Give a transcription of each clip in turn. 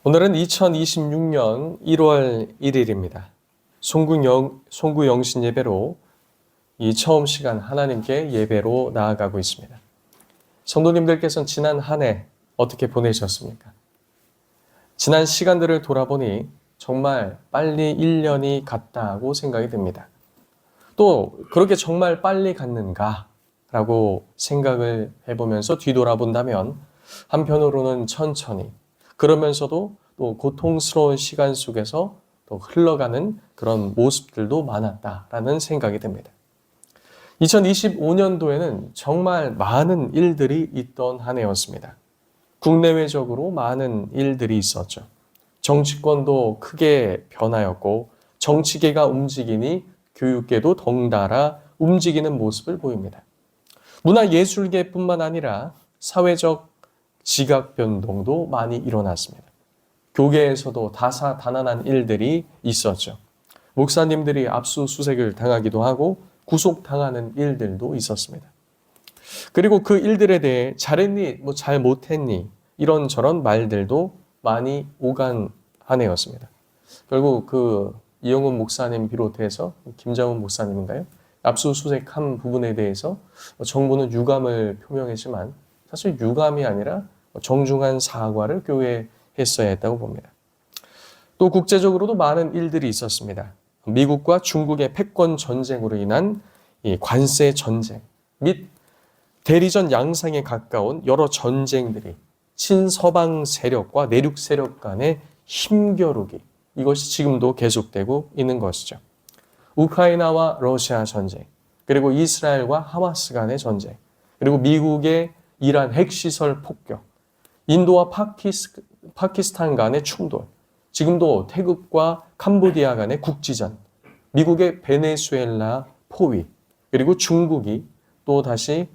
오늘은 2026년 1월 1일입니다. 송구영신 예배로 이 처음 시간 하나님께 예배로 나아가고 있습니다. 성도님들께서는 지난 한 해 어떻게 보내셨습니까? 지난 시간들을 돌아보니 정말 빨리 1년이 갔다고 생각이 듭니다. 또 그렇게 정말 빨리 갔는가? 라고 생각을 해보면서 뒤돌아본다면 한편으로는 천천히 그러면서도 또 고통스러운 시간 속에서 또 흘러가는 그런 모습들도 많았다라는 생각이 듭니다. 2025년도에는 정말 많은 일들이 있던 한 해였습니다. 국내외적으로 많은 일들이 있었죠. 정치권도 크게 변하였고 정치계가 움직이니 교육계도 덩달아 움직이는 모습을 보입니다. 문화예술계뿐만 아니라 사회적 지각 변동도 많이 일어났습니다. 교계에서도 다사다난한 일들이 있었죠. 목사님들이 압수수색을 당하기도 하고 구속당하는 일들도 있었습니다. 그리고 그 일들에 대해 잘했니, 잘 못했니 이런저런 말들도 많이 오간 한 해였습니다. 결국 그 이영훈 목사님 비롯해서 김장훈 목사님인가요? 압수수색한 부분에 대해서 정부는 유감을 표명했지만 사실 유감이 아니라 정중한 사과를 교회에 했어야 했다고 봅니다. 또 국제적으로도 많은 일들이 있었습니다. 미국과 중국의 패권 전쟁으로 인한 이 관세 전쟁 및 대리전 양상에 가까운 여러 전쟁들이 친서방 세력과 내륙 세력 간의 힘겨루기 이것이 지금도 계속되고 있는 것이죠. 우크라이나와 러시아 전쟁, 그리고 이스라엘과 하마스 간의 전쟁, 그리고 미국의 이란 핵시설 폭격, 인도와 파키스탄 간의 충돌, 지금도 태국과 캄보디아 간의 국지전, 미국의 베네수엘라 포위, 그리고 중국이 또 다시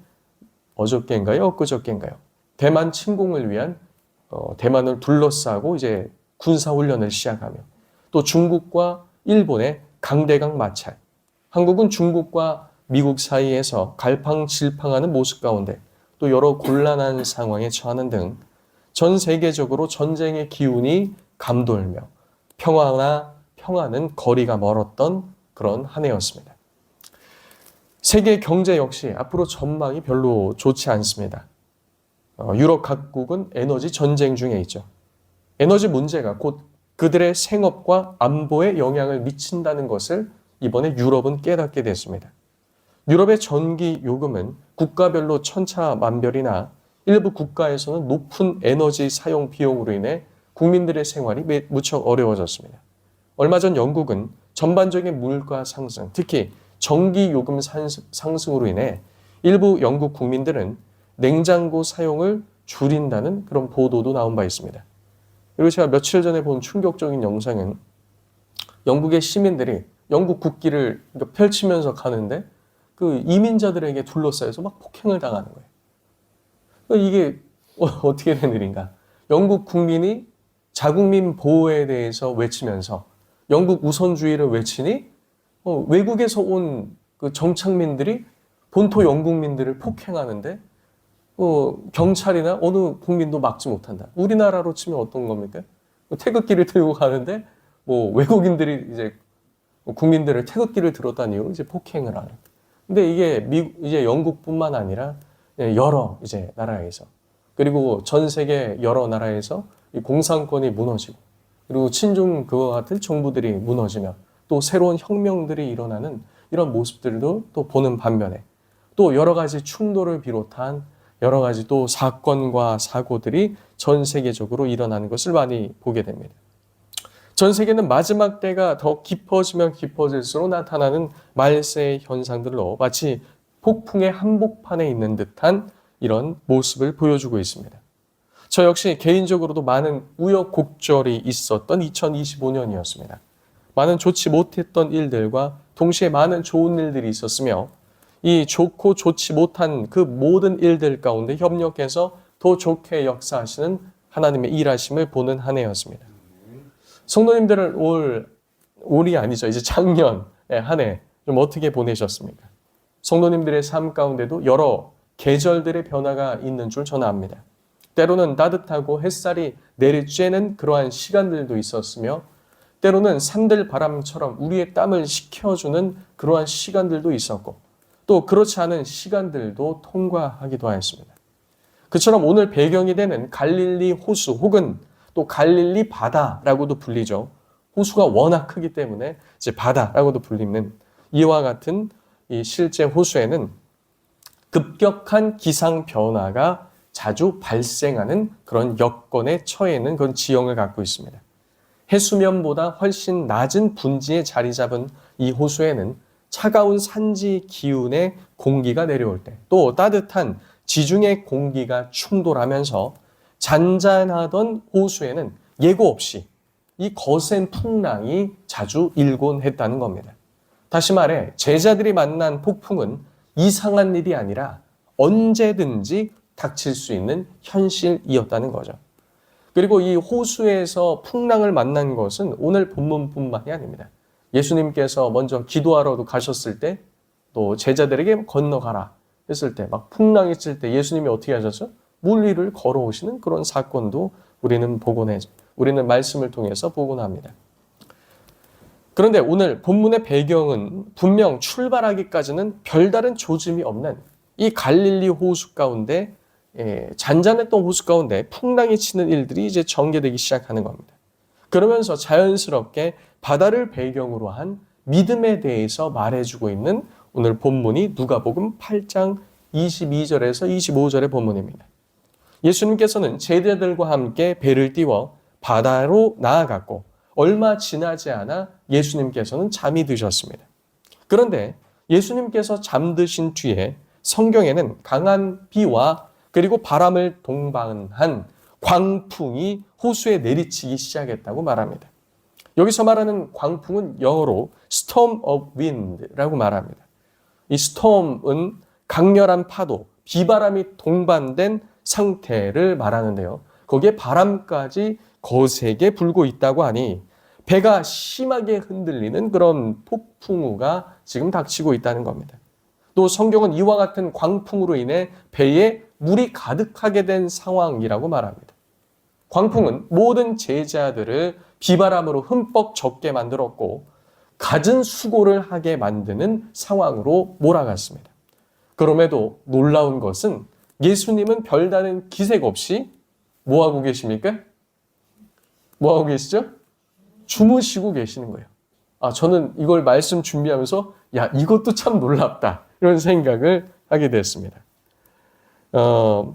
어저께인가요? 엊그저께인가요? 대만 침공을 위한 대만을 둘러싸고 이제 군사훈련을 시작하며 또 중국과 일본의 강대강 마찰, 한국은 중국과 미국 사이에서 갈팡질팡하는 모습 가운데 또 여러 곤란한 상황에 처하는 등 전 세계적으로 전쟁의 기운이 감돌며 평화는 거리가 멀었던 그런 한 해였습니다. 세계 경제 역시 앞으로 전망이 별로 좋지 않습니다. 유럽 각국은 에너지 전쟁 중에 있죠. 에너지 문제가 곧 그들의 생업과 안보에 영향을 미친다는 것을 이번에 유럽은 깨닫게 됐습니다. 유럽의 전기 요금은 국가별로 천차만별이나 일부 국가에서는 높은 에너지 사용 비용으로 인해 국민들의 생활이 무척 어려워졌습니다. 얼마 전 영국은 전반적인 물가 상승, 특히 전기 요금 상승으로 인해 일부 영국 국민들은 냉장고 사용을 줄인다는 그런 보도도 나온 바 있습니다. 그리고 제가 며칠 전에 본 충격적인 영상은 영국의 시민들이 영국 국기를 펼치면서 가는데 그 이민자들에게 둘러싸여서 막 폭행을 당하는 거예요. 이게 어떻게 된 일인가? 영국 국민이 자국민 보호에 대해서 외치면서 영국 우선주의를 외치니 외국에서 온 그 정착민들이 본토 영국민들을 폭행하는데 경찰이나 어느 국민도 막지 못한다. 우리나라로 치면 어떤 겁니까? 태극기를 들고 가는데 외국인들이 이제 국민들을 태극기를 들었다는 이유로 이제 폭행을 하는. 근데 이게 이제 영국뿐만 아니라 여러 이제 나라에서 그리고 전 세계 여러 나라에서 이 공산권이 무너지고 그리고 친중 그와 같은 정부들이 무너지며 또 새로운 혁명들이 일어나는 이런 모습들도 또 보는 반면에 또 여러 가지 충돌을 비롯한 여러 가지 또 사건과 사고들이 전 세계적으로 일어나는 것을 많이 보게 됩니다. 전 세계는 마지막 때가 더 깊어지면 깊어질수록 나타나는 말세의 현상들로 마치 폭풍의 한복판에 있는 듯한 이런 모습을 보여주고 있습니다. 저 역시 개인적으로도 많은 우여곡절이 있었던 2025년이었습니다. 많은 좋지 못했던 일들과 동시에 많은 좋은 일들이 있었으며 이 좋고 좋지 못한 그 모든 일들 가운데 협력해서 더 좋게 역사하시는 하나님의 일하심을 보는 한 해였습니다. 성도님들은 올이 아니죠. 이제 작년 한 해 좀 어떻게 보내셨습니까? 성도님들의 삶 가운데도 여러 계절들의 변화가 있는 줄 저는 압니다. 때로는 따뜻하고 햇살이 내리쬐는 그러한 시간들도 있었으며 때로는 산들 바람처럼 우리의 땀을 식혀주는 그러한 시간들도 있었고 또 그렇지 않은 시간들도 통과하기도 하였습니다. 그처럼 오늘 배경이 되는 갈릴리 호수 혹은 또 갈릴리 바다라고도 불리죠. 호수가 워낙 크기 때문에 이제 바다라고도 불리는 이와 같은 이 실제 호수에는 급격한 기상 변화가 자주 발생하는 그런 여건에 처해 있는 그런 지형을 갖고 있습니다. 해수면보다 훨씬 낮은 분지에 자리 잡은 이 호수에는 차가운 산지 기운의 공기가 내려올 때, 또 따뜻한 지중해 공기가 충돌하면서 잔잔하던 호수에는 예고 없이 이 거센 풍랑이 자주 일곤 했다는 겁니다. 다시 말해 제자들이 만난 폭풍은 이상한 일이 아니라 언제든지 닥칠 수 있는 현실이었다는 거죠. 그리고 이 호수에서 풍랑을 만난 것은 오늘 본문뿐만이 아닙니다. 예수님께서 먼저 기도하러도 가셨을 때 또 제자들에게 건너가라 했을 때 막 풍랑이 칠 때 예수님이 어떻게 하셨죠? 물 위를 걸어오시는 그런 사건도 우리는 말씀을 통해서 보곤 합니다. 그런데 오늘 본문의 배경은 분명 출발하기까지는 별다른 조짐이 없는 이 갈릴리 호수 가운데 잔잔했던 호수 가운데 풍랑이 치는 일들이 이제 전개되기 시작하는 겁니다. 그러면서 자연스럽게 바다를 배경으로 한 믿음에 대해서 말해주고 있는 오늘 본문이 누가복음 8장 22절에서 25절의 본문입니다. 예수님께서는 제자들과 함께 배를 띄워 바다로 나아갔고 얼마 지나지 않아 예수님께서는 잠이 드셨습니다. 그런데 예수님께서 잠드신 뒤에 성경에는 강한 비와 그리고 바람을 동반한 광풍이 호수에 내리치기 시작했다고 말합니다. 여기서 말하는 광풍은 영어로 storm of wind라고 말합니다. 이 storm은 강렬한 파도, 비바람이 동반된 상태를 말하는데요. 거기에 바람까지 거세게 불고 있다고 하니 배가 심하게 흔들리는 그런 폭풍우가 지금 닥치고 있다는 겁니다. 또 성경은 이와 같은 광풍으로 인해 배에 물이 가득하게 된 상황이라고 말합니다. 광풍은 모든 제자들을 비바람으로 흠뻑 젖게 만들었고 갖은 수고를 하게 만드는 상황으로 몰아갔습니다. 그럼에도 놀라운 것은 예수님은 별다른 기색 없이 뭐하고 계십니까? 뭐하고 계시죠? 주무시고 계시는 거예요. 저는 이걸 말씀 준비하면서 이것도 참 놀랍다 이런 생각을 하게 됐습니다.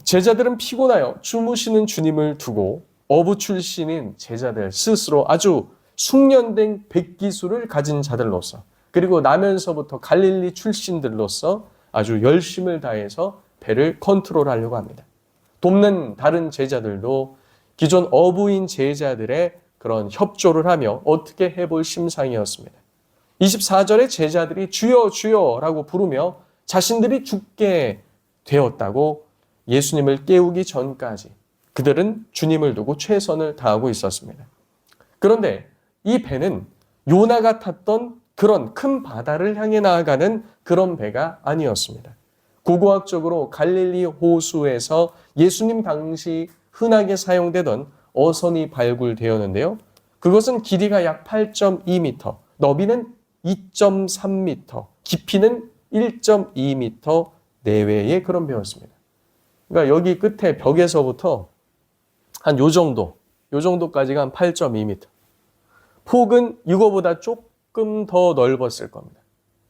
제자들은 피곤하여 주무시는 주님을 두고 어부 출신인 제자들 스스로 아주 숙련된 백기술을 가진 자들로서 그리고 나면서부터 갈릴리 출신들로서 아주 열심을 다해서 배를 컨트롤하려고 합니다. 돕는 다른 제자들도 기존 어부인 제자들의 그런 협조를 하며 어떻게 해볼 심상이었습니다. 24절에 제자들이 주여 주여 라고 부르며 자신들이 죽게 되었다고 예수님을 깨우기 전까지 그들은 주님을 두고 최선을 다하고 있었습니다. 그런데 이 배는 요나가 탔던 그런 큰 바다를 향해 나아가는 그런 배가 아니었습니다. 고고학적으로 갈릴리 호수에서 예수님 당시 흔하게 사용되던 어선이 발굴되었는데요. 그것은 길이가 약 8.2m, 너비는 2.3m, 깊이는 1.2m 내외의 그런 배였습니다. 그러니까 여기 끝에 벽에서부터 한 요 정도까지가 한 8.2m. 폭은 이거보다 조금 더 넓었을 겁니다.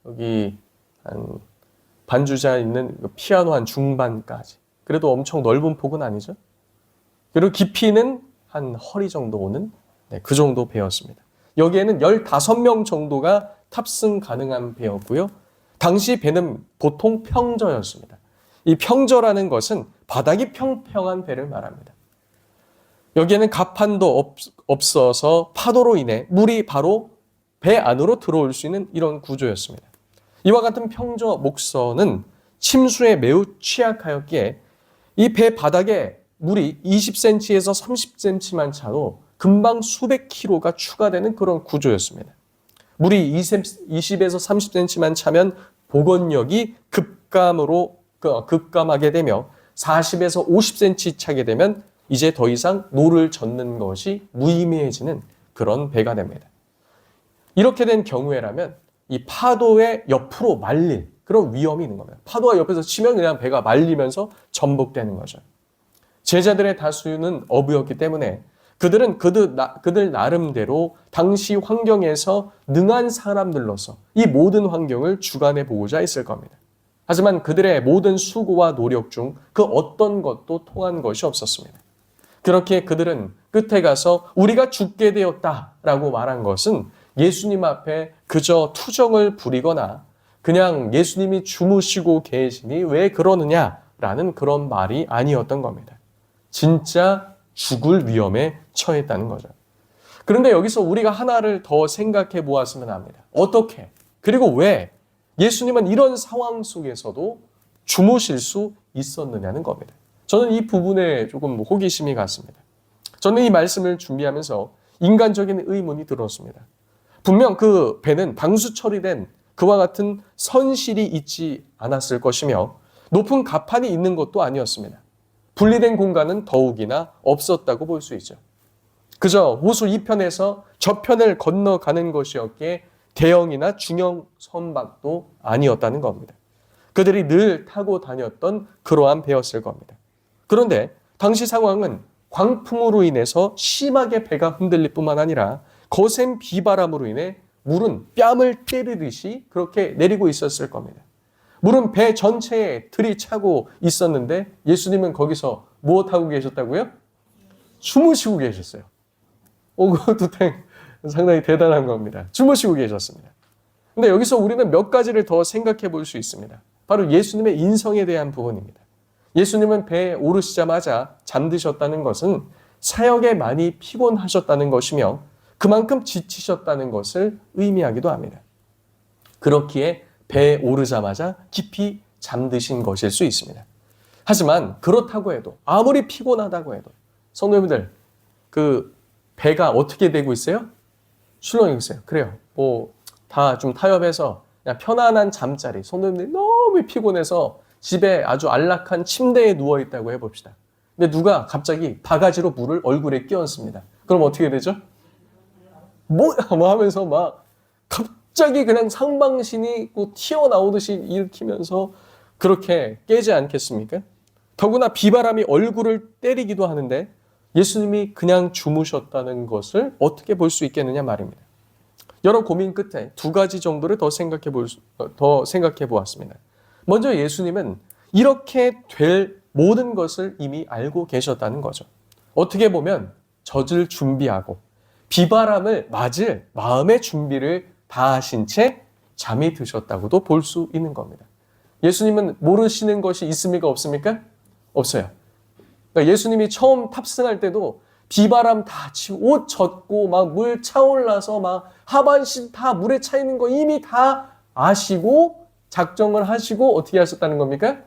여기 한 반주자 있는 피아노 한 중반까지. 그래도 엄청 넓은 폭은 아니죠. 그리고 깊이는 한 허리 정도 오는 그 정도 배였습니다. 여기에는 15명 정도가 탑승 가능한 배였고요. 당시 배는 보통 평저였습니다. 이 평저라는 것은 바닥이 평평한 배를 말합니다. 여기에는 갑판도 없어서 파도로 인해 물이 바로 배 안으로 들어올 수 있는 이런 구조였습니다. 이와 같은 평저 목선은 침수에 매우 취약하였기에 이 배 바닥에 물이 20cm에서 30cm만 차도 금방 수백 킬로가 추가되는 그런 구조였습니다. 물이 20에서 30cm만 차면 복원력이 급감하게 되며 40에서 50cm 차게 되면 이제 더 이상 노를 젓는 것이 무의미해지는 그런 배가 됩니다. 이렇게 된 경우에라면 이 파도의 옆으로 말릴 그런 위험이 있는 겁니다. 파도가 옆에서 치면 그냥 배가 말리면서 전복되는 거죠. 제자들의 다수는 어부였기 때문에 그들은 그들 나름대로 당시 환경에서 능한 사람들로서 이 모든 환경을 주관해 보고자 했을 겁니다. 하지만 그들의 모든 수고와 노력 중 그 어떤 것도 통한 것이 없었습니다. 그렇게 그들은 끝에 가서 우리가 죽게 되었다라고 말한 것은 예수님 앞에 그저 투정을 부리거나 그냥 예수님이 주무시고 계시니 왜 그러느냐라는 그런 말이 아니었던 겁니다. 진짜 죽을 위험에 처했다는 거죠. 그런데 여기서 우리가 하나를 더 생각해 보았으면 합니다. 어떻게? 그리고 왜 예수님은 이런 상황 속에서도 주무실 수 있었느냐는 겁니다. 저는 이 부분에 조금 호기심이 갔습니다. 저는 이 말씀을 준비하면서 인간적인 의문이 들었습니다. 분명 그 배는 방수 처리된 그와 같은 선실이 있지 않았을 것이며 높은 가판이 있는 것도 아니었습니다. 분리된 공간은 더욱이나 없었다고 볼 수 있죠. 그저 호수 이편에서 저편을 건너가는 것이었기에 대형이나 중형 선박도 아니었다는 겁니다. 그들이 늘 타고 다녔던 그러한 배였을 겁니다. 그런데 당시 상황은 광풍으로 인해서 심하게 배가 흔들릴 뿐만 아니라 거센 비바람으로 인해 물은 뺨을 때리듯이 그렇게 내리고 있었을 겁니다. 물은 배 전체에 들이차고 있었는데 예수님은 거기서 무엇하고 계셨다고요? 주무시고 계셨어요. 그것도 상당히 대단한 겁니다. 주무시고 계셨습니다. 근데 여기서 우리는 몇 가지를 더 생각해 볼 수 있습니다. 바로 예수님의 인성에 대한 부분입니다. 예수님은 배에 오르시자마자 잠드셨다는 것은 사역에 많이 피곤하셨다는 것이며 그만큼 지치셨다는 것을 의미하기도 합니다. 그렇기에 배에 오르자마자 깊이 잠드신 것일 수 있습니다. 하지만 그렇다고 해도 아무리 피곤하다고 해도 성도님들 그 배가 어떻게 되고 있어요? 출렁이고 있어요. 그래요. 다 좀 타협해서 그냥 편안한 잠자리. 성도님들이 너무 피곤해서 집에 아주 안락한 침대에 누워 있다고 해봅시다. 근데 누가 갑자기 바가지로 물을 얼굴에 끼얹습니다. 그럼 어떻게 되죠? 뭐 하면서 막 갑자기 그냥 상방신이 튀어나오듯이 일으키면서 그렇게 깨지 않겠습니까? 더구나 비바람이 얼굴을 때리기도 하는데 예수님이 그냥 주무셨다는 것을 어떻게 볼 수 있겠느냐 말입니다. 여러 고민 끝에 두 가지 정도를 더 생각해 보았습니다. 먼저 예수님은 이렇게 될 모든 것을 이미 알고 계셨다는 거죠. 어떻게 보면 젖을 준비하고 비바람을 맞을 마음의 준비를 다 하신 채 잠이 드셨다고도 볼 수 있는 겁니다. 예수님은 모르시는 것이 있습니까? 없습니까? 없어요. 그러니까 예수님이 처음 탑승할 때도 비바람 다 치고 옷 젖고 막 물 차올라서 막 하반신 다 물에 차 있는 거 이미 다 아시고 작정을 하시고 어떻게 하셨다는 겁니까?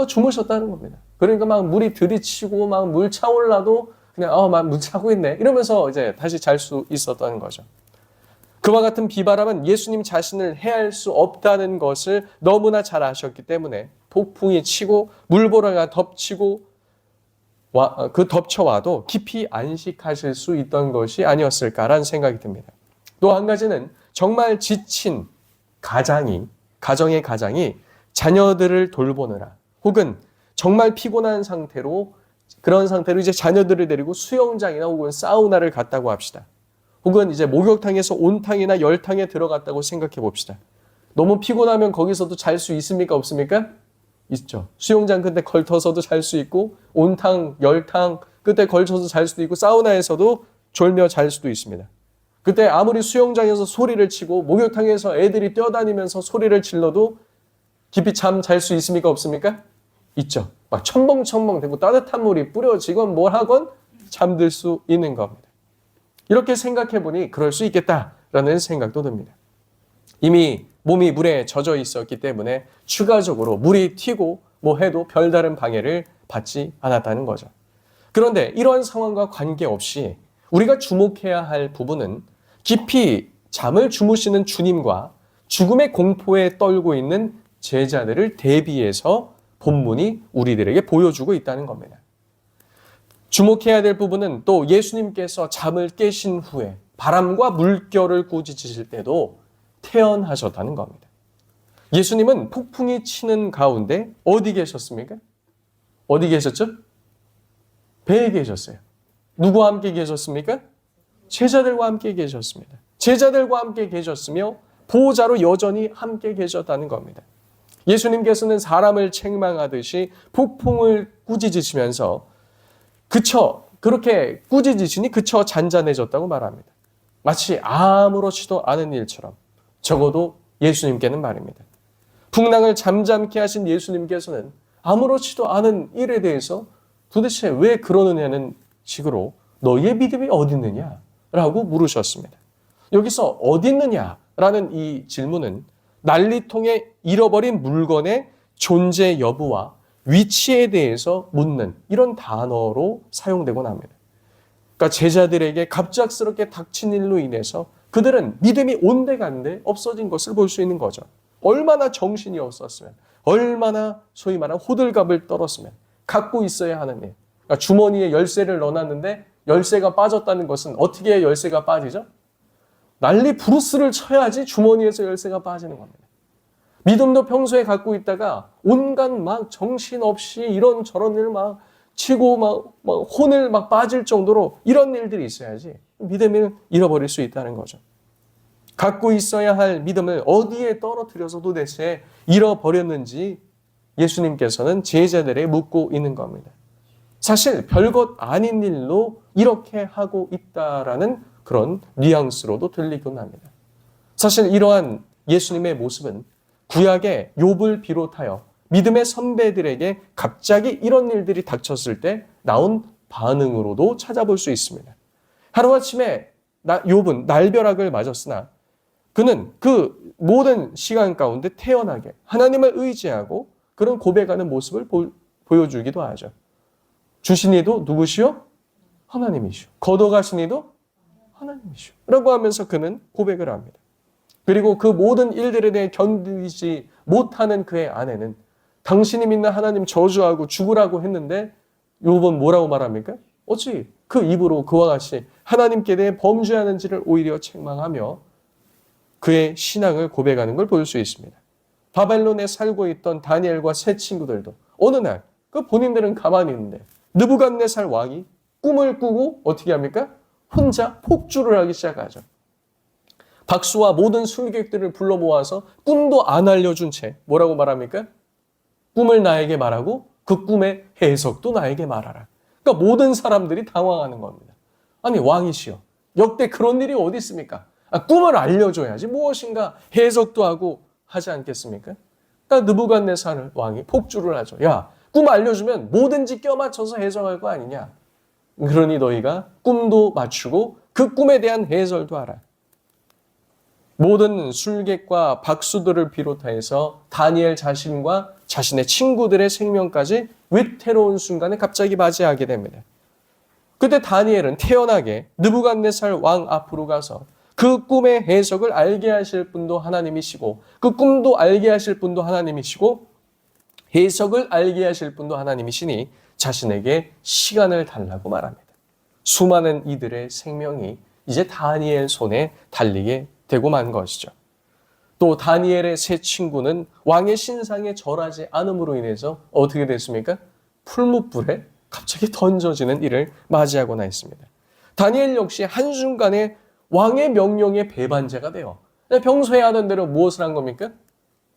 주무셨다는 겁니다. 그러니까 막 물이 들이치고 막 물 차올라도 그냥 막 물 차고 있네 이러면서 이제 다시 잘 수 있었다는 거죠. 그와 같은 비바람은 예수님 자신을 해할 수 없다는 것을 너무나 잘 아셨기 때문에 폭풍이 치고 물보라가 덮치고 그 덮쳐와도 깊이 안식하실 수 있던 것이 아니었을까라는 생각이 듭니다. 또 한 가지는 정말 지친 가정의 가장이 자녀들을 돌보느라 혹은 정말 피곤한 상태로 그런 상태로 이제 자녀들을 데리고 수영장이나 혹은 사우나를 갔다고 합시다. 혹은 이제 목욕탕에서 온탕이나 열탕에 들어갔다고 생각해 봅시다. 너무 피곤하면 거기서도 잘 수 있습니까? 없습니까? 있죠. 수영장 끝에 걸터서도 잘 수 있고 온탕, 열탕 끝에 걸쳐서 잘 수도 있고 사우나에서도 졸며 잘 수도 있습니다. 그때 아무리 수영장에서 소리를 치고 목욕탕에서 애들이 뛰어다니면서 소리를 질러도 깊이 잠 잘 수 있습니까? 없습니까? 있죠. 막 첨벙첨벙 되고 따뜻한 물이 뿌려지건 뭘 하건 잠들 수 있는 겁니다. 이렇게 생각해 보니 그럴 수 있겠다라는 생각도 듭니다. 이미 몸이 물에 젖어 있었기 때문에 추가적으로 물이 튀고 뭐 해도 별다른 방해를 받지 않았다는 거죠. 그런데 이런 상황과 관계없이 우리가 주목해야 할 부분은 깊이 잠을 주무시는 주님과 죽음의 공포에 떨고 있는 제자들을 대비해서 본문이 우리들에게 보여주고 있다는 겁니다. 주목해야 될 부분은 또 예수님께서 잠을 깨신 후에 바람과 물결을 꾸짖으실 때도 태연하셨다는 겁니다. 예수님은 폭풍이 치는 가운데 어디 계셨습니까? 어디 계셨죠? 배에 계셨어요. 누구와 함께 계셨습니까? 제자들과 함께 계셨습니다. 제자들과 함께 계셨으며 보호자로 여전히 함께 계셨다는 겁니다. 예수님께서는 사람을 책망하듯이 폭풍을 꾸짖으시면서 그렇게 꾸짖으시니 그쳐 잔잔해졌다고 말합니다. 마치 아무렇지도 않은 일처럼, 적어도 예수님께는 말입니다. 풍랑을 잠잠케 하신 예수님께서는 아무렇지도 않은 일에 대해서 도대체 왜 그러느냐는 식으로 너희의 믿음이 어디 있느냐라고 물으셨습니다. 여기서 어디 있느냐라는 이 질문은 난리통에 잃어버린 물건의 존재 여부와 위치에 대해서 묻는 이런 단어로 사용되곤 합니다. 그러니까 제자들에게 갑작스럽게 닥친 일로 인해서 그들은 믿음이 온데간데 없어진 것을 볼 수 있는 거죠. 얼마나 정신이 없었으면, 얼마나 소위 말하는 호들갑을 떨었으면 갖고 있어야 하는 일. 그러니까 주머니에 열쇠를 넣어놨는데 열쇠가 빠졌다는 것은 어떻게 열쇠가 빠지죠? 난리 부르스를 쳐야지 주머니에서 열쇠가 빠지는 겁니다. 믿음도 평소에 갖고 있다가 온갖 막 정신없이 이런저런 일 막 치고 막 혼을 막 빠질 정도로 이런 일들이 있어야지 믿음을 잃어버릴 수 있다는 거죠. 갖고 있어야 할 믿음을 어디에 떨어뜨려서 도대체 잃어버렸는지 예수님께서는 제자들에게 묻고 있는 겁니다. 사실 별것 아닌 일로 이렇게 하고 있다라는 그런 뉘앙스로도 들리곤 합니다. 사실 이러한 예수님의 모습은 구약의 욥을 비롯하여 믿음의 선배들에게 갑자기 이런 일들이 닥쳤을 때 나온 반응으로도 찾아볼 수 있습니다. 하루아침에 욥은 날벼락을 맞았으나 그는 그 모든 시간 가운데 태연하게 하나님을 의지하고 그런 고백하는 모습을 보여주기도 하죠. 주신 이도 누구시오? 하나님이시오. 걷어가신 이도 하나님이시오. 라고 하면서 그는 고백을 합니다. 그리고 그 모든 일들에 대해 견디지 못하는 그의 아내는 당신이 믿는 하나님 저주하고 죽으라고 했는데 욥은 뭐라고 말합니까? 어찌 그 입으로 그와 같이 하나님께 대해 범죄하는지를 오히려 책망하며 그의 신앙을 고백하는 걸 볼 수 있습니다. 바벨론에 살고 있던 다니엘과 세 친구들도 어느 날 그 본인들은 가만히 있는데 느부갓네살 왕이 꿈을 꾸고 어떻게 합니까? 혼자 폭주를 하기 시작하죠. 박수와 모든 술객들을 불러 모아서 꿈도 안 알려준 채 뭐라고 말합니까? 꿈을 나에게 말하고 그 꿈의 해석도 나에게 말하라. 그러니까 모든 사람들이 당황하는 겁니다. 아니 왕이시여, 역대 그런 일이 어디 있습니까? 꿈을 알려줘야지 무엇인가 해석도 하고 하지 않겠습니까? 그러니까 느부갓네살 왕이 폭주를 하죠. 야, 꿈 알려주면 뭐든지 껴맞춰서 해석할 거 아니냐. 그러니 너희가 꿈도 맞추고 그 꿈에 대한 해설도 하라. 모든 술객과 박수들을 비롯해서 다니엘 자신과 자신의 친구들의 생명까지 위태로운 순간에 갑자기 맞이하게 됩니다. 그때 다니엘은 태연하게 느부갓네살 왕 앞으로 가서 그 꿈의 해석을 알게 하실 분도 하나님이시고 그 꿈도 알게 하실 분도 하나님이시고 해석을 알게 하실 분도 하나님이시니 자신에게 시간을 달라고 말합니다. 수많은 이들의 생명이 이제 다니엘 손에 달리게 되고 만 것이죠. 또 다니엘의 세 친구는 왕의 신상에 절하지 않음으로 인해서 어떻게 됐습니까? 풀무불에 갑자기 던져지는 일을 맞이하고나 했습니다. 다니엘 역시 한순간에 왕의 명령에 배반자가 돼요. 평소에 하던 대로 무엇을 한 겁니까?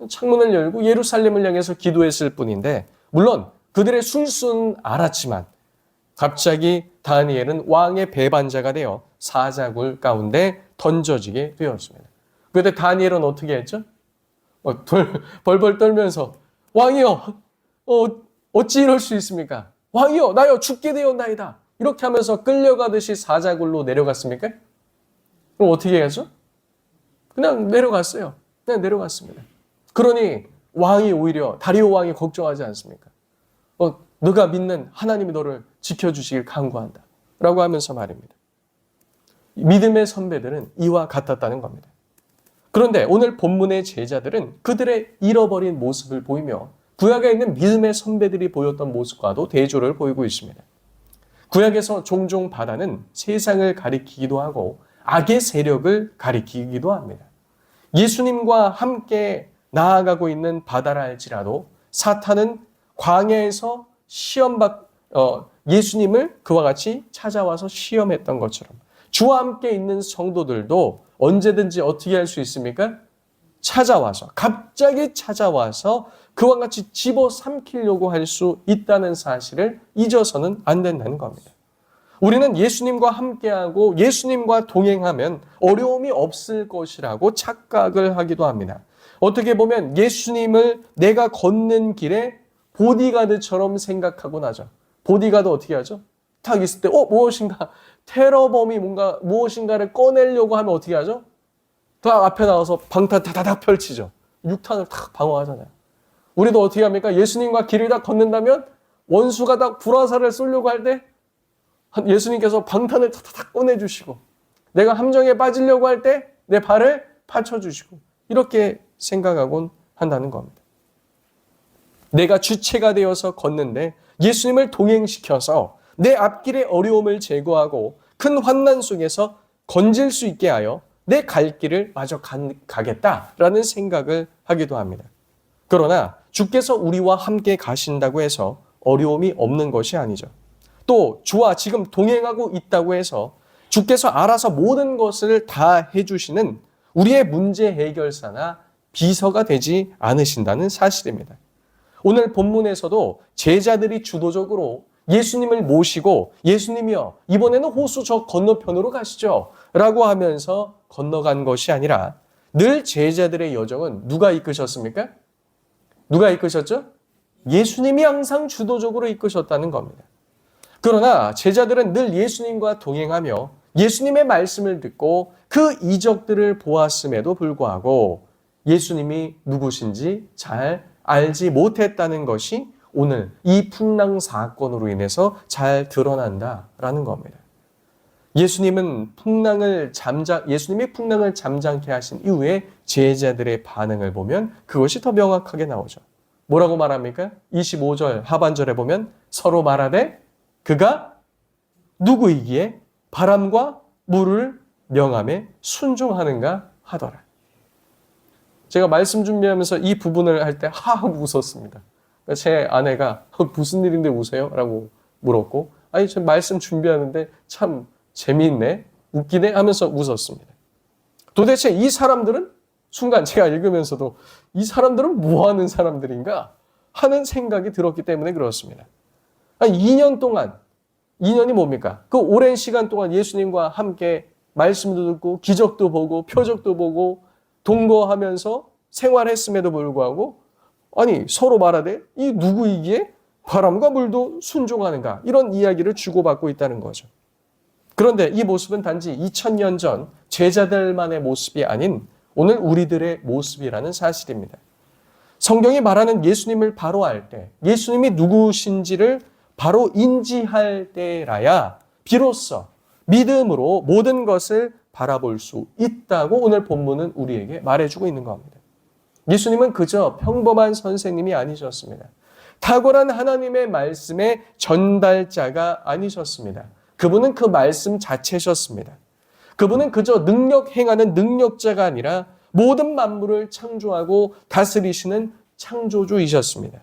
창문을 열고 예루살렘을 향해서 기도했을 뿐인데 물론 그들의 술수는 알았지만 갑자기 다니엘은 왕의 배반자가 되어 사자굴 가운데 던져지게 되었습니다. 그때 다니엘은 어떻게 했죠? 벌벌 떨면서 왕이여 어찌 이럴 수 있습니까? 왕이여 나여 죽게 되었나이다. 이렇게 하면서 끌려가듯이 사자굴로 내려갔습니까? 그럼 어떻게 했죠? 그냥 내려갔어요. 그냥 내려갔습니다. 그러니 왕이 오히려 다리오 왕이 걱정하지 않습니까? 너가 믿는 하나님이 너를 지켜주시길 간구한다. 라고 하면서 말입니다. 믿음의 선배들은 이와 같았다는 겁니다. 그런데 오늘 본문의 제자들은 그들의 잃어버린 모습을 보이며 구약에 있는 믿음의 선배들이 보였던 모습과도 대조를 보이고 있습니다. 구약에서 종종 바다는 세상을 가리키기도 하고 악의 세력을 가리키기도 합니다. 예수님과 함께 나아가고 있는 바다라 할지라도 사탄은 광야에서 예수님을 그와 같이 찾아와서 시험했던 것처럼 주와 함께 있는 성도들도 언제든지 어떻게 할 수 있습니까? 갑자기 찾아와서 그와 같이 집어삼키려고 할 수 있다는 사실을 잊어서는 안 된다는 겁니다. 우리는 예수님과 함께하고 예수님과 동행하면 어려움이 없을 것이라고 착각을 하기도 합니다. 어떻게 보면 예수님을 내가 걷는 길에 보디가드처럼 생각하고 나죠. 보디가드 어떻게 하죠? 딱 있을 때 무엇인가 테러범이 무엇인가를 꺼내려고 하면 어떻게 하죠? 딱 앞에 나와서 방탄 다다닥 펼치죠. 6탄을 탁 방어하잖아요. 우리도 어떻게 합니까? 예수님과 길을 다 걷는다면 원수가 딱 불화살을 쏘려고 할 때 예수님께서 방탄을 탁탁 꺼내주시고 내가 함정에 빠지려고 할 때 내 발을 받쳐주시고 이렇게 생각하곤 한다는 겁니다. 내가 주체가 되어서 걷는데 예수님을 동행시켜서 내 앞길의 어려움을 제거하고 큰 환난 속에서 건질 수 있게 하여 내 갈 길을 마저 가겠다라는 생각을 하기도 합니다. 그러나 주께서 우리와 함께 가신다고 해서 어려움이 없는 것이 아니죠. 또 주와 지금 동행하고 있다고 해서 주께서 알아서 모든 것을 다 해주시는 우리의 문제 해결사나 비서가 되지 않으신다는 사실입니다. 오늘 본문에서도 제자들이 주도적으로 예수님을 모시고 예수님이여 이번에는 호수 저 건너편으로 가시죠 라고 하면서 건너간 것이 아니라 늘 제자들의 여정은 누가 이끄셨습니까? 누가 이끄셨죠? 예수님이 항상 주도적으로 이끄셨다는 겁니다. 그러나 제자들은 늘 예수님과 동행하며 예수님의 말씀을 듣고 그 이적들을 보았음에도 불구하고 예수님이 누구신지 잘 알지 못했다는 것이 오늘 이 풍랑 사건으로 인해서 잘 드러난다라는 겁니다. 예수님이 풍랑을 잠잠케 하신 이후에 제자들의 반응을 보면 그것이 더 명확하게 나오죠. 뭐라고 말합니까? 25절 하반절에 보면 서로 말하되 그가 누구이기에 바람과 물을 명함에 순종하는가 하더라. 제가 말씀 준비하면서 이 부분을 할 때 하하고 웃었습니다. 제 아내가 무슨 일인데 우세요? 라고 물었고 아니 저 말씀 준비하는데 참 재미있네, 웃기네 하면서 웃었습니다. 도대체 이 사람들은 순간 제가 읽으면서도 이 사람들은 뭐 하는 사람들인가 하는 생각이 들었기 때문에 그렇습니다. 2년 동안 2년이 뭡니까? 그 오랜 시간 동안 예수님과 함께 말씀도 듣고 기적도 보고 표적도 보고 동거하면서 생활했음에도 불구하고 아니 서로 말하되 이 누구이기에 바람과 물도 순종하는가 이런 이야기를 주고받고 있다는 거죠. 그런데 이 모습은 단지 2000년 전 제자들만의 모습이 아닌 오늘 우리들의 모습이라는 사실입니다. 성경이 말하는 예수님을 바로 알 때, 예수님이 누구신지를 바로 인지할 때라야 비로소 믿음으로 모든 것을 바라볼 수 있다고 오늘 본문은 우리에게 말해주고 있는 겁니다. 예수님은 그저 평범한 선생님이 아니셨습니다. 탁월한 하나님의 말씀의 전달자가 아니셨습니다. 그분은 그 말씀 자체셨습니다. 그분은 그저 능력 행하는 능력자가 아니라 모든 만물을 창조하고 다스리시는 창조주이셨습니다.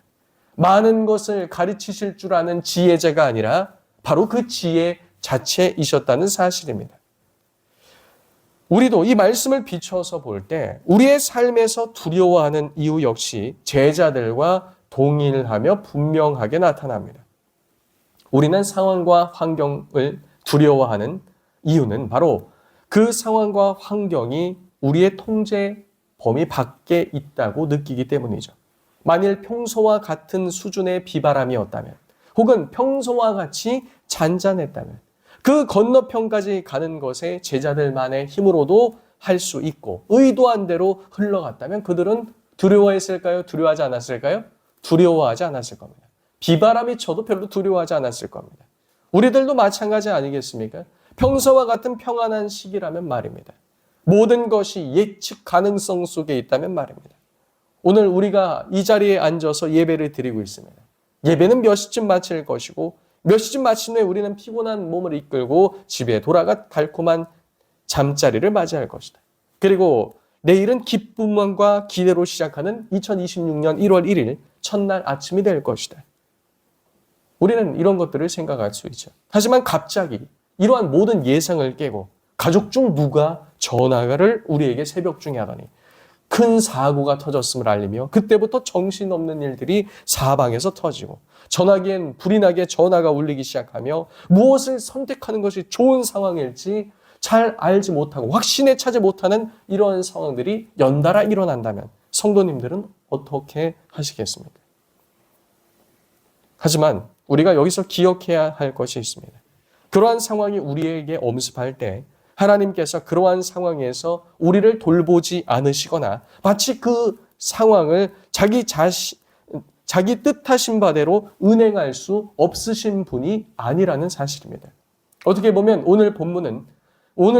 많은 것을 가르치실 줄 아는 지혜자가 아니라 바로 그 지혜 자체이셨다는 사실입니다. 우리도 이 말씀을 비춰서 볼 때 우리의 삶에서 두려워하는 이유 역시 제자들과 동일하며 분명하게 나타납니다. 우리는 상황과 환경을 두려워하는 이유는 바로 그 상황과 환경이 우리의 통제 범위 밖에 있다고 느끼기 때문이죠. 만일 평소와 같은 수준의 비바람이었다면 혹은 평소와 같이 잔잔했다면 그 건너편까지 가는 것에 제자들만의 힘으로도 할 수 있고 의도한 대로 흘러갔다면 그들은 두려워했을까요? 두려워하지 않았을까요? 두려워하지 않았을 겁니다. 비바람이 쳐도 별로 두려워하지 않았을 겁니다. 우리들도 마찬가지 아니겠습니까? 평소와 같은 평안한 시기라면 말입니다. 모든 것이 예측 가능성 속에 있다면 말입니다. 오늘 우리가 이 자리에 앉아서 예배를 드리고 있습니다. 예배는 몇 시쯤 마칠 것이고 몇 시쯤 마친 후에 우리는 피곤한 몸을 이끌고 집에 돌아가 달콤한 잠자리를 맞이할 것이다. 그리고 내일은 기쁨과 기대로 시작하는 2026년 1월 1일 첫날 아침이 될 것이다. 우리는 이런 것들을 생각할 수 있죠. 하지만 갑자기 이러한 모든 예상을 깨고 가족 중 누가 전화를 우리에게 새벽 중에 하더니 큰 사고가 터졌음을 알리며 그때부터 정신없는 일들이 사방에서 터지고 전화기엔 불이 나게 전화가 울리기 시작하며 무엇을 선택하는 것이 좋은 상황일지 잘 알지 못하고 확신에 차지 못하는 이러한 상황들이 연달아 일어난다면 성도님들은 어떻게 하시겠습니까? 하지만 우리가 여기서 기억해야 할 것이 있습니다. 그러한 상황이 우리에게 엄습할 때 하나님께서 그러한 상황에서 우리를 돌보지 않으시거나 마치 그 상황을 자기 뜻하신 바대로 운행할 수 없으신 분이 아니라는 사실입니다. 어떻게 보면 오늘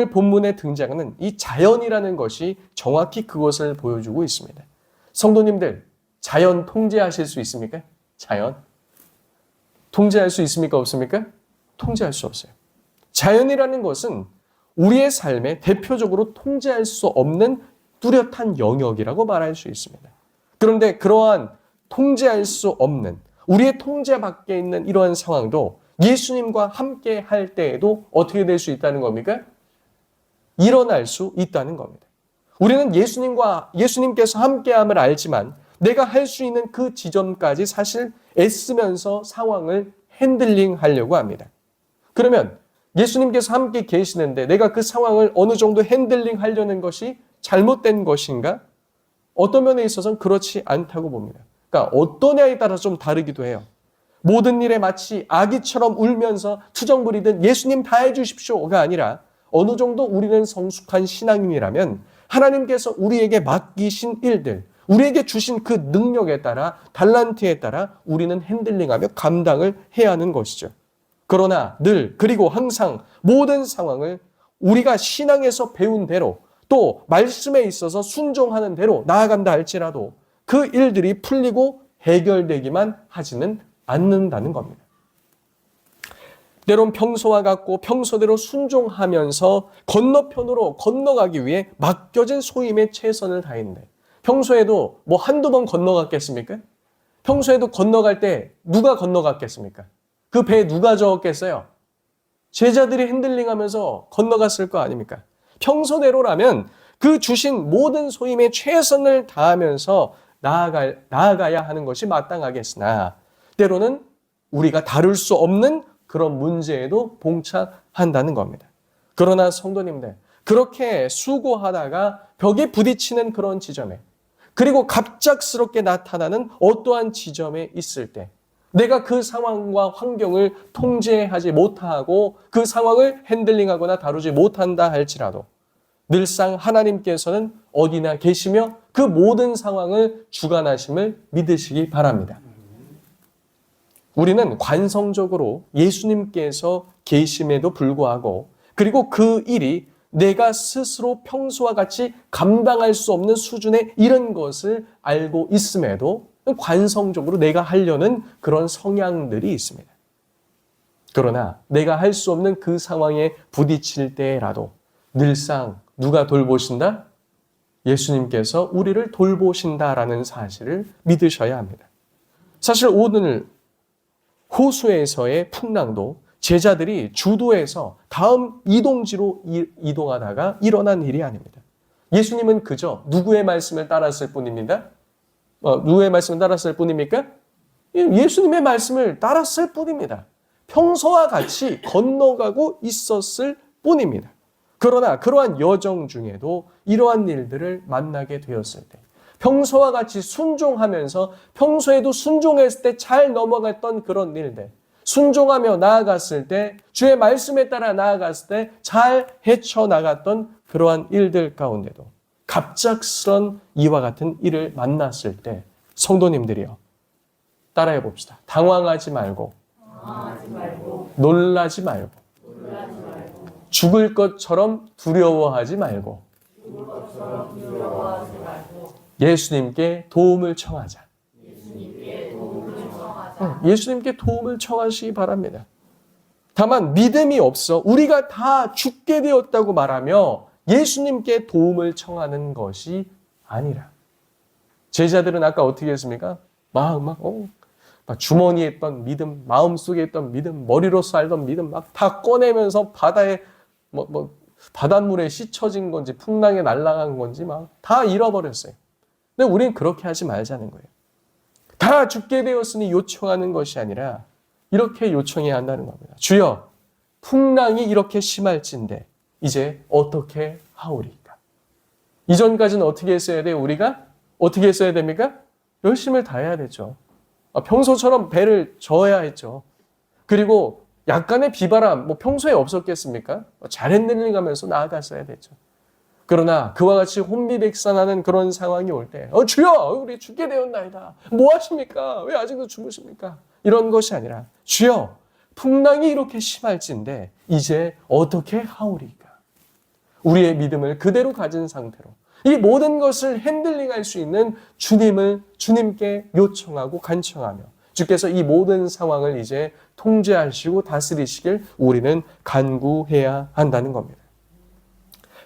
본문에 등장하는 이 자연이라는 것이 정확히 그것을 보여주고 있습니다. 성도님들, 자연 통제하실 수 있습니까? 자연? 통제할 수 있습니까? 없습니까? 통제할 수 없어요. 자연이라는 것은 우리의 삶에 대표적으로 통제할 수 없는 뚜렷한 영역이라고 말할 수 있습니다. 그런데 그러한 통제할 수 없는 우리의 통제 밖에 있는 이러한 상황도 예수님과 함께 할 때에도 어떻게 될 수 있다는 겁니까? 일어날 수 있다는 겁니다. 우리는 예수님께서 함께함을 알지만 내가 할 수 있는 그 지점까지 사실 애쓰면서 상황을 핸들링 하려고 합니다. 그러면 예수님께서 함께 계시는데 내가 그 상황을 어느 정도 핸들링 하려는 것이 잘못된 것인가? 어떤 면에 있어서는 그렇지 않다고 봅니다. 그러니까 어떠냐에 따라서 좀 다르기도 해요. 모든 일에 마치 아기처럼 울면서 투정 부리듯 예수님 다 해주십시오가 아니라 어느 정도 우리는 성숙한 신앙인이라면 하나님께서 우리에게 맡기신 일들, 우리에게 주신 그 능력에 따라 달란트에 따라 우리는 핸들링하며 감당을 해야 하는 것이죠. 그러나 늘 그리고 항상 모든 상황을 우리가 신앙에서 배운 대로 또 말씀에 있어서 순종하는 대로 나아간다 할지라도 그 일들이 풀리고 해결되기만 하지는 않는다는 겁니다. 때론 평소와 같고 평소대로 순종하면서 건너편으로 건너가기 위해 맡겨진 소임에 최선을 다했는데 평소에도 뭐 한두 번 건너갔겠습니까? 평소에도 건너갈 때 누가 건너갔겠습니까? 그 배에 누가 저었겠어요? 제자들이 핸들링하면서 건너갔을 거 아닙니까? 평소대로라면 그 주신 모든 소임에 최선을 다하면서 나아가야 하는 것이 마땅하겠으나 때로는 우리가 다룰 수 없는 그런 문제에도 봉착한다는 겁니다. 그러나 성도님들, 그렇게 수고하다가 벽에 부딪히는 그런 지점에 그리고 갑작스럽게 나타나는 어떠한 지점에 있을 때 내가 그 상황과 환경을 통제하지 못하고 그 상황을 핸들링하거나 다루지 못한다 할지라도 늘상 하나님께서는 어디나 계시며 그 모든 상황을 주관하심을 믿으시기 바랍니다. 우리는 관성적으로 예수님께서 계심에도 불구하고 그리고 그 일이 내가 스스로 평소와 같이 감당할 수 없는 수준에 이른 것을 알고 있음에도 관성적으로 내가 하려는 그런 성향들이 있습니다. 그러나 내가 할 수 없는 그 상황에 부딪힐 때라도 늘상 누가 돌보신다? 예수님께서 우리를 돌보신다라는 사실을 믿으셔야 합니다. 사실 오늘 호수에서의 풍랑도 제자들이 주도해서 다음 이동지로 이동하다가 일어난 일이 아닙니다. 예수님은 그저 누구의 말씀을 따랐을 뿐입니다. 누구의 말씀을 따랐을 뿐입니까? 예수님의 말씀을 따랐을 뿐입니다. 평소와 같이 건너가고 있었을 뿐입니다. 그러나 그러한 여정 중에도 이러한 일들을 만나게 되었을 때 평소와 같이 순종하면서 평소에도 순종했을 때 잘 넘어갔던 그런 일들 순종하며 나아갔을 때 주의 말씀에 따라 나아갔을 때 잘 헤쳐나갔던 그러한 일들 가운데도 갑작스런 이와 같은 일을 만났을 때 성도님들이요 따라해 봅시다. 당황하지 말고 놀라지 말고 죽을 것처럼 두려워하지 말고 예수님께 도움을 청하자. 예수님께 도움을 청하시기 바랍니다. 다만 믿음이 없어 우리가 다 죽게 되었다고 말하며 예수님께 도움을 청하는 것이 아니라, 제자들은 아까 어떻게 했습니까? 막 주머니에 있던 믿음, 마음속에 있던 믿음, 머리로서 알던 믿음 막 다 꺼내면서 바다에 바닷물에 씻혀진 건지 풍랑에 날아간 건지 막 다 잃어버렸어요. 근데 우리는 그렇게 하지 말자는 거예요. 다 죽게 되었으니 요청하는 것이 아니라 이렇게 요청해야 한다는 겁니다. 주여, 풍랑이 이렇게 심할진데 이제 어떻게 하오리까? 이전까지는 어떻게 했어야 돼요? 우리가 어떻게 했어야 됩니까? 열심을 다해야 되죠. 평소처럼 배를 저어야 했죠. 그리고 약간의 비바람, 평소에 없었겠습니까? 잘 핸들링하면서 나아갔어야 됐죠. 그러나 그와 같이 혼비백산하는 그런 상황이 올 때, 주여, 우리 죽게 되었나이다. 뭐 하십니까? 왜 아직도 주무십니까? 이런 것이 아니라, 주여, 풍랑이 이렇게 심할진데 이제 어떻게 하오리까? 우리의 믿음을 그대로 가진 상태로 이 모든 것을 핸들링할 수 있는 주님께 요청하고 간청하며, 주께서 이 모든 상황을 이제 통제하시고 다스리시길 우리는 간구해야 한다는 겁니다.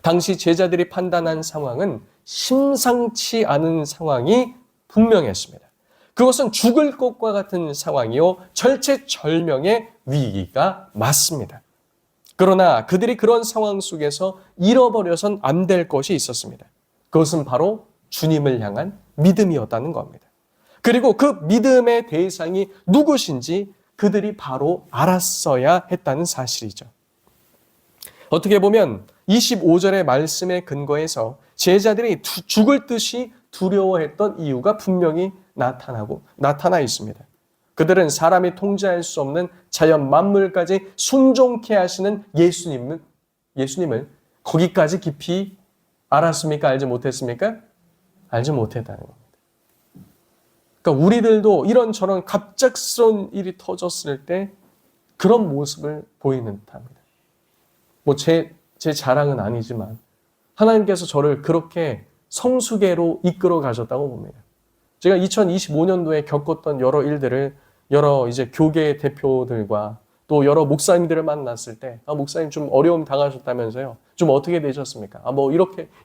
당시 제자들이 판단한 상황은 심상치 않은 상황이 분명했습니다. 그것은 죽을 것과 같은 상황이요, 절체절명의 위기가 맞습니다. 그러나 그들이 그런 상황 속에서 잃어버려선 안 될 것이 있었습니다. 그것은 바로 주님을 향한 믿음이었다는 겁니다. 그리고 그 믿음의 대상이 누구신지 그들이 바로 알았어야 했다는 사실이죠. 어떻게 보면 25절의 말씀에 근거해서 제자들이 죽을 듯이 두려워했던 이유가 분명히 나타나 있습니다. 그들은 사람이 통제할 수 없는 자연 만물까지 순종케 하시는 예수님을 거기까지 깊이 알았습니까? 알지 못했습니까? 알지 못했다는 겁니다. 그러니까 우리들도 이런저런 갑작스러운 일이 터졌을 때 그런 모습을 보이는 듯합니다. 제 자랑은 아니지만 하나님께서 저를 그렇게 성수계로 이끌어 가셨다고 봅니다. 제가 2025년도에 겪었던 여러 일들을 여러 이제 교계 대표들과 또 여러 목사님들을 만났을 때, 목사님 좀 어려움 당하셨다면서요? 좀 어떻게 되셨습니까?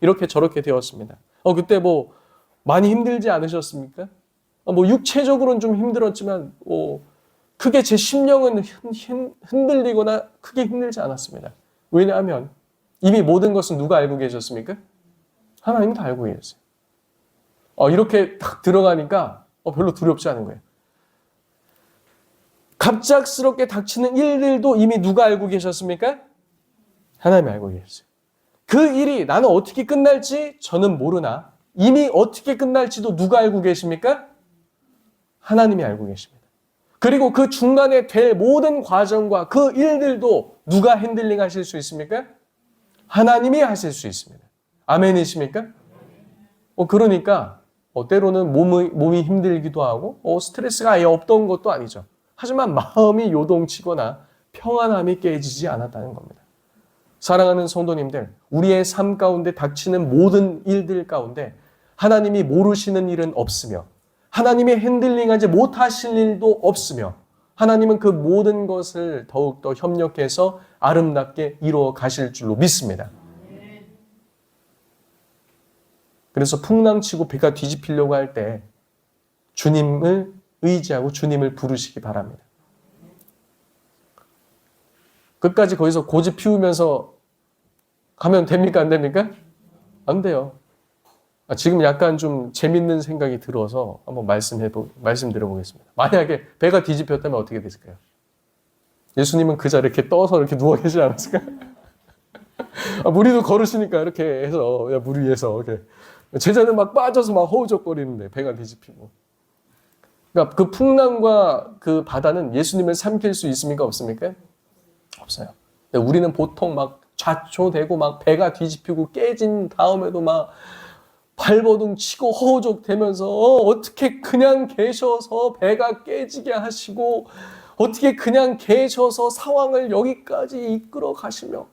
이렇게 저렇게 되었습니다. 그때 많이 힘들지 않으셨습니까? 육체적으로는 좀 힘들었지만, 크게 제 심령은 흔들리거나 크게 힘들지 않았습니다. 왜냐하면 이미 모든 것은 누가 알고 계셨습니까? 하나님이 다 알고 계셨어요. 이렇게 딱 들어가니까 별로 두렵지 않은 거예요. 갑작스럽게 닥치는 일들도 이미 누가 알고 계셨습니까? 하나님이 알고 계셨어요. 그 일이 나는 어떻게 끝날지 저는 모르나 이미 어떻게 끝날지도 누가 알고 계십니까? 하나님이 알고 계십니다. 그리고 그 중간에 될 모든 과정과 그 일들도 누가 핸들링 하실 수 있습니까? 하나님이 하실 수 있습니다. 아멘이십니까? 그러니까 때로는 몸이 힘들기도 하고 스트레스가 아예 없던 것도 아니죠. 하지만 마음이 요동치거나 평안함이 깨지지 않았다는 겁니다. 사랑하는 성도님들, 우리의 삶 가운데 닥치는 모든 일들 가운데 하나님이 모르시는 일은 없으며 하나님이 핸들링하지 못하실 일도 없으며 하나님은 그 모든 것을 더욱더 협력해서 아름답게 이루어 가실 줄로 믿습니다. 그래서 풍랑치고 배가 뒤집히려고 할 때 주님을 의지하고 주님을 부르시기 바랍니다. 끝까지 거기서 고집 피우면서 가면 됩니까? 안 됩니까? 안 돼요. 지금 약간 좀 재밌는 생각이 들어서 한번 말씀드려보겠습니다. 만약에 배가 뒤집혔다면 어떻게 됐을까요? 예수님은 그 자리에 이렇게 떠서 이렇게 누워 계시지 않았을까요? 무리도 걸으시니까 이렇게 해서, 물 위에서 이렇게. 제자들 막 빠져서 막 허우적거리는데 배가 뒤집히고. 그러니까 그 풍랑과 그 바다는 예수님을 삼킬 수 있습니까? 없습니까? 없어요. 우리는 보통 막 좌초되고 막 배가 뒤집히고 깨진 다음에도 막 발버둥 치고 허우적 대면서 어떻게 그냥 계셔서 배가 깨지게 하시고 어떻게 그냥 계셔서 상황을 여기까지 이끌어 가시며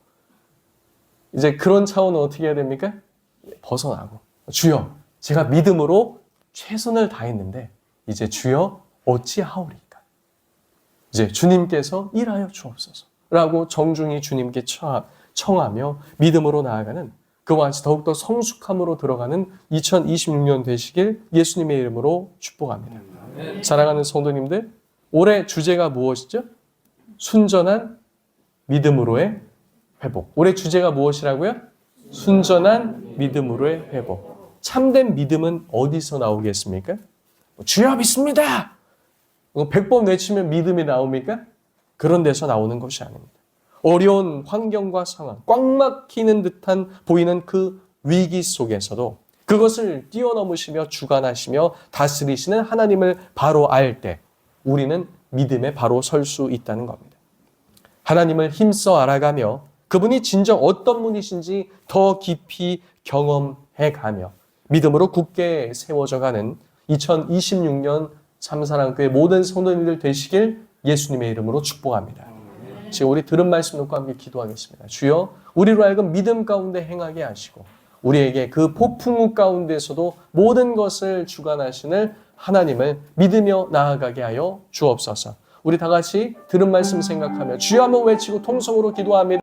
이제 그런 차원은 어떻게 해야 됩니까? 벗어나고 주여 제가 믿음으로 최선을 다했는데 이제 주여 어찌하오리까? 이제 주님께서 일하여 주옵소서 라고 정중히 주님께 청하며 믿음으로 나아가는 그와 같이 더욱더 성숙함으로 들어가는 2026년 되시길 예수님의 이름으로 축복합니다. 사랑하는 성도님들, 올해 주제가 무엇이죠? 순전한 믿음으로의 회복. 올해 주제가 무엇이라고요? 순전한 믿음으로의 회복. 참된 믿음은 어디서 나오겠습니까? 주여 믿습니다. 100번 외치면 믿음이 나옵니까? 그런 데서 나오는 것이 아닙니다. 어려운 환경과 상황, 꽉 막히는 듯한 보이는 그 위기 속에서도 그것을 뛰어넘으시며 주관하시며 다스리시는 하나님을 바로 알 때 우리는 믿음에 바로 설 수 있다는 겁니다. 하나님을 힘써 알아가며 그분이 진정 어떤 분이신지 더 깊이 경험해가며 믿음으로 굳게 세워져가는 2026년 참사랑교회 모든 성도님들 되시길 예수님의 이름으로 축복합니다. 지금 우리 들은 말씀 놓고 함께 기도하겠습니다. 주여, 우리로 하여금 믿음 가운데 행하게 하시고 우리에게 그 폭풍우 가운데서도 모든 것을 주관하시는 하나님을 믿으며 나아가게 하여 주옵소서. 우리 다 같이 들은 말씀 생각하며 주여 한번 외치고 통성으로 기도합니다.